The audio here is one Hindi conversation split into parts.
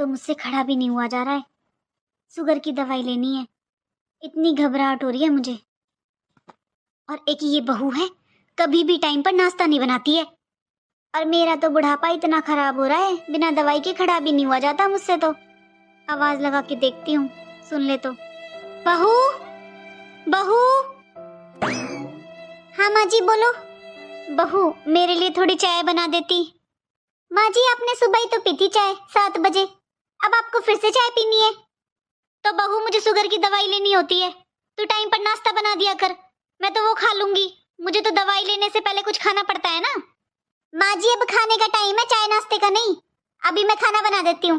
तो मुझसे खड़ा भी नहीं हुआ जा रहा है। शुगर की दवाई लेनी है, इतनी घबराहट हो रही है मुझे। और एक ये बहू है, कभी भी टाइम पर नाश्ता नहीं बनाती है। और मेरा तो बुढ़ापा इतना खराब हो रहा है, बिना दवाई के खड़ा भी नहीं हुआ जाता मुझसे तो। आवाज लगा के देखती हूँ, सुन ले तो। बहू, बहू। हाँ माँ जी बोलो। बहू, मेरे लिए थोड़ी चाय बना देती। माँ जी, आपने सुबह ही तो पी थी चाय 7 बजे, अब आपको फिर से चाय पीनी है? तो बहू, मुझे शुगर की दवाई लेनी होती है, तू टाइम पर नाश्ता बना दिया कर, मैं तो वो खा लूंगी। मुझे तो दवाई लेने से पहले कुछ खाना पड़ता है ना। माँ जी, अब खाने का टाइम है, चाय नाश्ते का नहीं। अभी मैं खाना बना देती हूँ।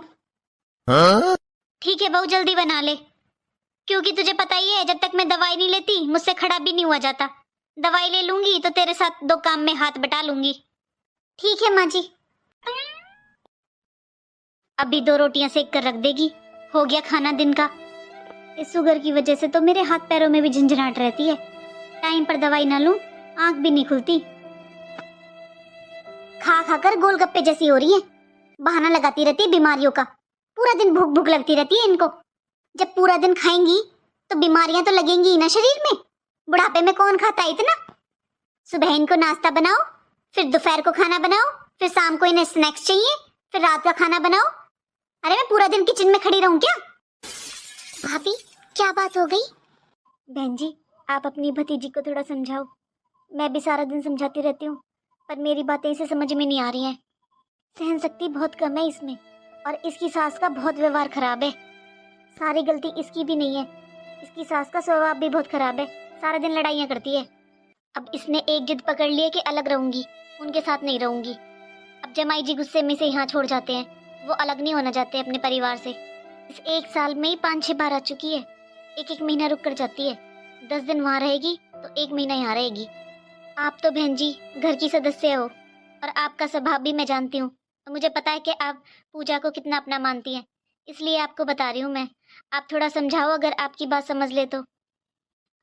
ठीक है बहू, जल्दी बना ले, क्योंकि तुझे पता ही है जब तक मैं दवाई नहीं लेती मुझसे खड़ा भी नहीं हुआ जाता। दवाई ले लूंगी तो तेरे साथ 2 काम में हाथ बटा लूंगी। ठीक है माँ जी। अभी 2 रोटियां सेक कर रख देगी, हो गया खाना दिन का। इस शुगर की वजह से तो मेरे हाथ पैरों में भी झंझनाहट रहती है। टाइम पर दवाई ना लूं, आंख भी नहीं खुलती। खा खा कर गोलगप्पे जैसी हो रही है, बहाना लगाती रहती है बीमारियों का। पूरा दिन भूख भूख लगती रहती है इनको। जब पूरा दिन खाएंगी तो बीमारियां तो लगेंगी ही ना शरीर में। बुढ़ापे में कौन खाता है इतना? सुबह इनको नाश्ता बनाओ, फिर दोपहर को खाना बनाओ, फिर शाम को इन्हें स्नैक्स चाहिए, फिर रात का खाना बनाओ। अरे मैं पूरा दिन किचन में खड़ी रहूं क्या? भाभी, क्या बात हो गई? बहन जी, आप अपनी भतीजी को थोड़ा समझाओ। मैं भी सारा दिन समझाती रहती हूँ, पर मेरी बातें इसे समझ में नहीं आ रही हैं। सहन शक्ति बहुत कम है इसमें, और इसकी सास का बहुत व्यवहार खराब है। सारी गलती इसकी भी नहीं है, इसकी सास का स्वभाव भी बहुत खराब है, सारा दिन लड़ाइयाँ करती है। अब इसने एक जिद पकड़ ली है कि अलग रहूंगी, उनके साथ नहीं रहूंगी। अब जमाई जी गुस्से में से यहाँ छोड़ जाते हैं, वो अलग नहीं होना चाहते अपने परिवार से। इस 1 साल में ही 5-6 बार आ चुकी है। एक महीना रुक कर जाती है, 10 दिन वहाँ रहेगी तो 1 महीना यहाँ रहेगी। आप तो बहन जी घर की सदस्य हो, और आपका स्वभाव भी मैं जानती हूँ, तो मुझे पता है कि आप पूजा को कितना अपना मानती हैं, इसलिए आपको बता रही हूँ मैं। आप थोड़ा समझाओ, अगर आपकी बात समझ ले तो।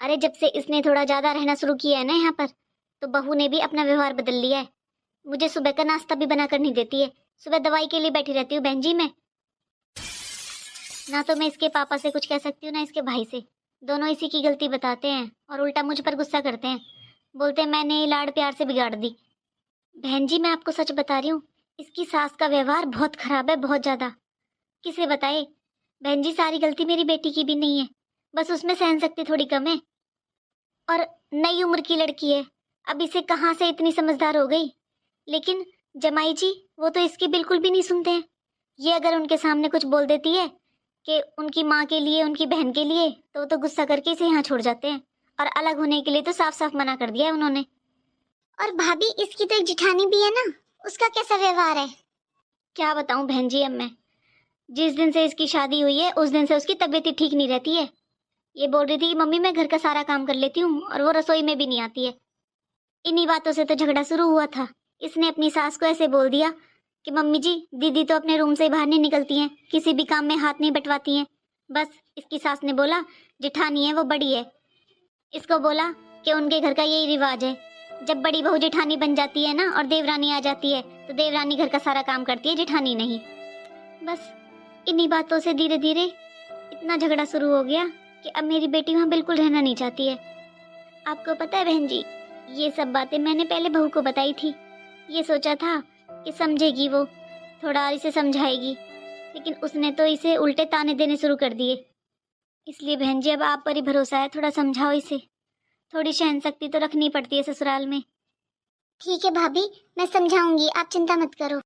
अरे जब से इसने थोड़ा ज्यादा रहना शुरू किया है ना यहाँ पर, तो बहू ने भी अपना व्यवहार बदल लिया है। मुझे सुबह का नाश्ता भी बनाकर नहीं देती है, सुबह दवाई के लिए बैठी रहती हूँ बहन जी मैं। ना तो मैं इसके पापा से कुछ कह सकती हूँ ना इसके भाई से, दोनों इसी की गलती बताते हैं और उल्टा मुझ पर गुस्सा करते हैं, बोलते हैं मैंने लाड़ प्यार से बिगाड़ दी। बहन जी मैं आपको सच बता रही हूँ, इसकी सास का व्यवहार बहुत खराब है, बहुत ज्यादा। किसे बताए बहन जी, सारी गलती मेरी बेटी की भी नहीं है, बस उसमें सहन शक्ति थोड़ी कम है। और नई उम्र की लड़की है, अब इसे कहाँ से इतनी समझदार हो गई। लेकिन जमाई जी वो तो इसकी बिल्कुल भी नहीं सुनते हैं। ये अगर उनके सामने कुछ बोल देती है कि उनकी माँ के लिए, उनकी बहन के लिए, तो वो तो गुस्सा करके इसे यहाँ छोड़ जाते हैं, और अलग होने के लिए तो साफ साफ मना कर दिया है उन्होंने। और भाभी, इसकी तो एक जिठानी भी है ना, उसका कैसा व्यवहार है? क्या बताऊं बहन जी, अब मैं जिस दिन से इसकी शादी हुई है उस दिन से उसकी तबीयत ही ठीक नहीं रहती है। ये बोल रही थी कि मम्मी मैं घर का सारा काम कर लेती हूँ, और वो रसोई में भी नहीं आती है। इन्हीं बातों से तो झगड़ा शुरू हुआ था। इसने अपनी सास को ऐसे बोल दिया कि मम्मी जी, दीदी तो अपने रूम से बाहर नहीं निकलती हैं, किसी भी काम में हाथ नहीं बटवाती हैं। बस इसकी सास ने बोला जिठानी है वो बड़ी है, इसको बोला कि उनके घर का यही रिवाज है, जब बड़ी बहू जिठानी बन जाती है ना और देवरानी आ जाती है, तो देवरानी घर का सारा काम करती है, जिठानी नहीं। बस इन्हीं बातों से धीरे धीरे इतना झगड़ा शुरू हो गया कि अब मेरी बेटी वहाँ बिल्कुल रहना नहीं चाहती है। आपको पता है बहन जी, ये सब बातें मैंने पहले बहू को बताई थी। ये सोचा था कि समझेगी वो, थोड़ा और इसे समझाएगी, लेकिन उसने तो इसे उल्टे ताने देने शुरू कर दिए। इसलिए बहन जी अब आप पर ही भरोसा है, थोड़ा समझाओ इसे। थोड़ी सहन शक्ति तो रखनी पड़ती है ससुराल में। ठीक है भाभी, मैं समझाऊंगी, आप चिंता मत करो।